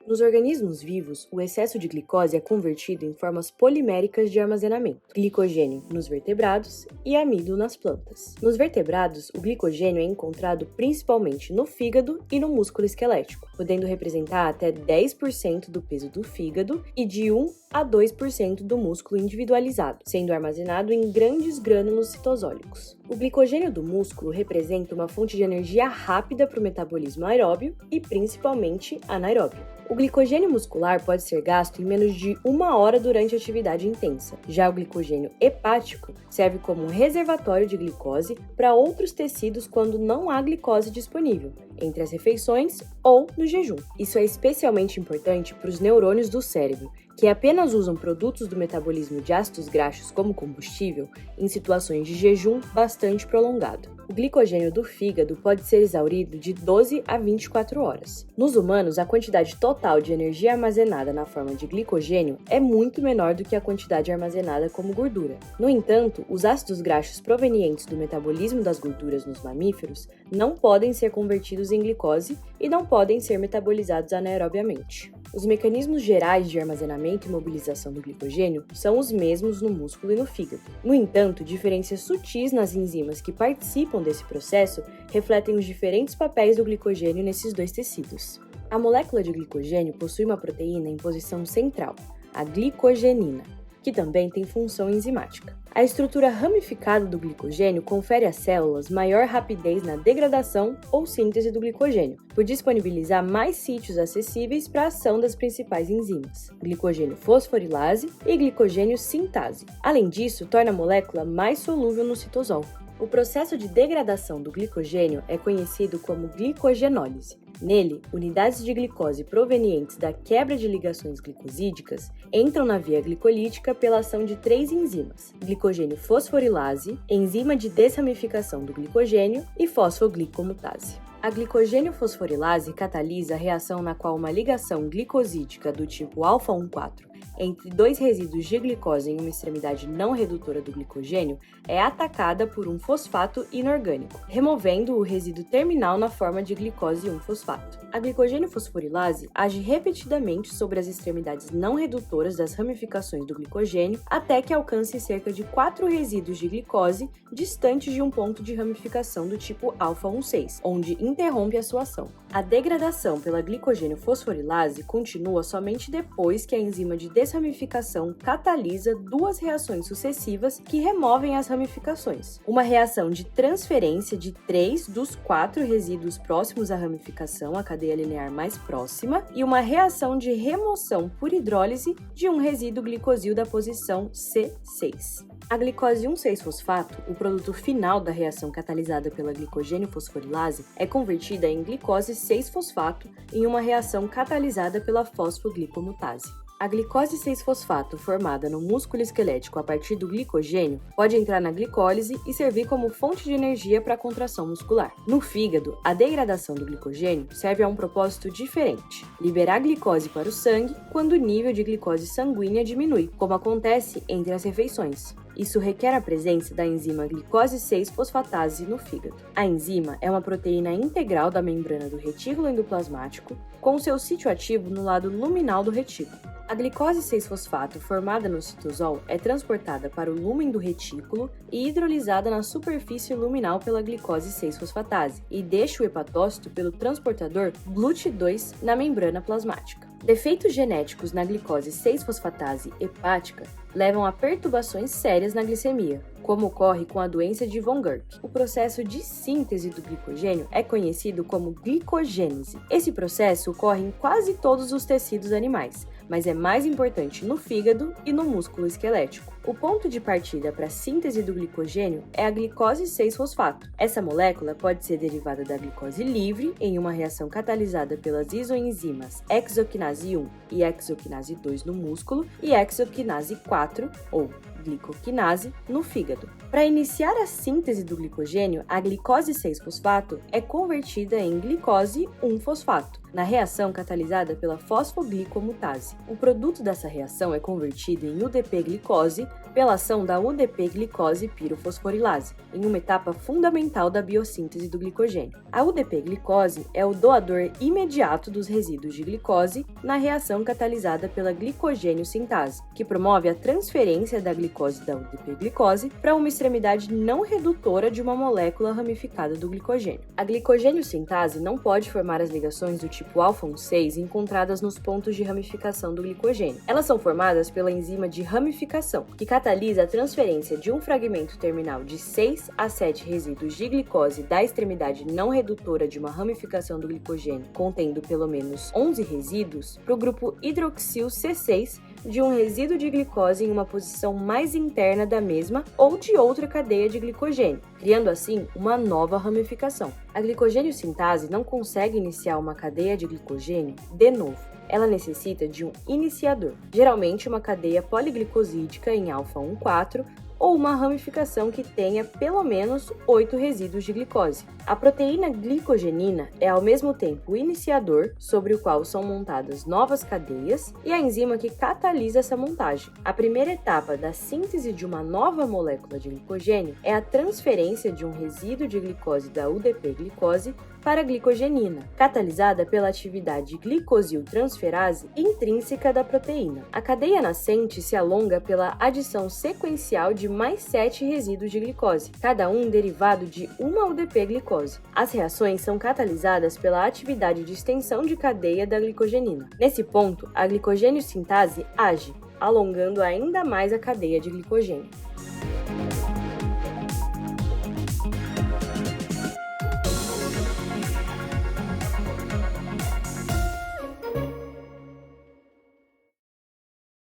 Nos organismos vivos, o excesso de glicose é convertido em formas poliméricas de armazenamento, glicogênio nos vertebrados e amido nas plantas. Nos vertebrados, o glicogênio é encontrado principalmente no fígado e no músculo esquelético, podendo representar até 10% do peso do fígado e de 1 a 2% do músculo individualizado, sendo armazenado em grandes grânulos citosólicos. O glicogênio do músculo representa uma fonte de energia rápida para o metabolismo aeróbio e principalmente anaeróbio. O glicogênio muscular pode ser gasto em menos de 1 hora durante a atividade intensa. Já o glicogênio hepático serve como um reservatório de glicose para outros tecidos quando não há glicose disponível, entre as refeições ou no jejum. Isso é especialmente importante para os neurônios do cérebro, que apenas usam produtos do metabolismo de ácidos graxos como combustível em situações de jejum bastante prolongado. O glicogênio do fígado pode ser exaurido de 12 a 24 horas. Nos humanos, a quantidade total de energia armazenada na forma de glicogênio é muito menor do que a quantidade armazenada como gordura. No entanto, os ácidos graxos provenientes do metabolismo das gorduras nos mamíferos não podem ser convertidos em glicose e não podem ser metabolizados anaerobiamente. Os mecanismos gerais de armazenamento e mobilização do glicogênio são os mesmos no músculo e no fígado. No entanto, diferenças sutis nas enzimas que participam desse processo refletem os diferentes papéis do glicogênio nesses dois tecidos. A molécula de glicogênio possui uma proteína em posição central, a glicogenina, que também tem função enzimática. A estrutura ramificada do glicogênio confere às células maior rapidez na degradação ou síntese do glicogênio, por disponibilizar mais sítios acessíveis para a ação das principais enzimas, glicogênio fosforilase e glicogênio sintase. Além disso, torna a molécula mais solúvel no citosol. O processo de degradação do glicogênio é conhecido como glicogenólise. Nele, unidades de glicose provenientes da quebra de ligações glicosídicas entram na via glicolítica pela ação de 3 enzimas: glicogênio fosforilase, enzima de desramificação do glicogênio e fosfoglicomutase. A glicogênio fosforilase catalisa a reação na qual uma ligação glicosídica do tipo alfa-1,4 entre 2 resíduos de glicose em uma extremidade não redutora do glicogênio é atacada por um fosfato inorgânico, removendo o resíduo terminal na forma de glicose 1-fosfato. A glicogênio fosforilase age repetidamente sobre as extremidades não redutoras das ramificações do glicogênio até que alcance cerca de 4 resíduos de glicose distantes de um ponto de ramificação do tipo alfa-1,6, onde interrompe a sua ação. A degradação pela glicogênio fosforilase continua somente depois que a enzima de desramificação catalisa 2 reações sucessivas que removem as ramificações. Uma reação de transferência de 3 dos 4 resíduos próximos à ramificação, a cadeia linear mais próxima, e uma reação de remoção por hidrólise de um resíduo glicosil da posição C6. A glicose 1,6-fosfato, o produto final da reação catalisada pela glicogênio fosforilase, é convertida em glicose 6-fosfato em uma reação catalisada pela fosfoglicomutase. A glicose 6-fosfato formada no músculo esquelético a partir do glicogênio pode entrar na glicólise e servir como fonte de energia para a contração muscular. No fígado, a degradação do glicogênio serve a um propósito diferente: liberar glicose para o sangue quando o nível de glicose sanguínea diminui, como acontece entre as refeições. Isso requer a presença da enzima glicose 6-fosfatase no fígado. A enzima é uma proteína integral da membrana do retículo endoplasmático, com seu sítio ativo no lado luminal do retículo. A glicose 6-fosfato formada no citosol é transportada para o lúmen do retículo e hidrolisada na superfície luminal pela glicose 6-fosfatase e deixa o hepatócito pelo transportador GLUT2 na membrana plasmática. Defeitos genéticos na glicose 6-fosfatase hepática levam a perturbações sérias na glicemia, como ocorre com a doença de von Gerdt. O processo de síntese do glicogênio é conhecido como glicogênese. Esse processo ocorre em quase todos os tecidos animais, mas é mais importante no fígado e no músculo esquelético. O ponto de partida para a síntese do glicogênio é a glicose 6-fosfato. Essa molécula pode ser derivada da glicose livre em uma reação catalisada pelas isoenzimas hexoquinase 1 e hexoquinase 2 no músculo e hexoquinase 4, ou glicoquinase, no fígado. Para iniciar a síntese do glicogênio, a glicose 6-fosfato é convertida em glicose 1-fosfato, na reação catalisada pela fosfoglicomutase. O produto dessa reação é convertido em UDP-glicose pela ação da UDP-glicose pirofosforilase, em uma etapa fundamental da biossíntese do glicogênio. A UDP-glicose é o doador imediato dos resíduos de glicose na reação catalisada pela glicogênio sintase, que promove a transferência da glicose da UDP-glicose para uma extremidade não redutora de uma molécula ramificada do glicogênio. A glicogênio sintase não pode formar as ligações do tipo alfa 6 encontradas nos pontos de ramificação do glicogênio. Elas são formadas pela enzima de ramificação, que catalisa a transferência de um fragmento terminal de 6 a 7 resíduos de glicose da extremidade não redutora de uma ramificação do glicogênio, contendo pelo menos 11 resíduos, para o grupo hidroxil C6 de um resíduo de glicose em uma posição mais interna da mesma ou de outra cadeia de glicogênio, criando assim uma nova ramificação. A glicogênio sintase não consegue iniciar uma cadeia de glicogênio de novo. Ela necessita de um iniciador, geralmente uma cadeia poliglicosídica em alfa 1,4 ou uma ramificação que tenha pelo menos 8 resíduos de glicose. A proteína glicogenina é ao mesmo tempo o iniciador, sobre o qual são montadas novas cadeias, e a enzima que catalisa essa montagem. A primeira etapa da síntese de uma nova molécula de glicogênio é a transferência de um resíduo de glicose da UDP-glicose para a glicogenina, catalisada pela atividade glicosiltransferase intrínseca da proteína. A cadeia nascente se alonga pela adição sequencial de mais 7 resíduos de glicose, cada um derivado de uma UDP-glicose. As reações são catalisadas pela atividade de extensão de cadeia da glicogenina. Nesse ponto, a glicogênio sintase age, alongando ainda mais a cadeia de glicogênio.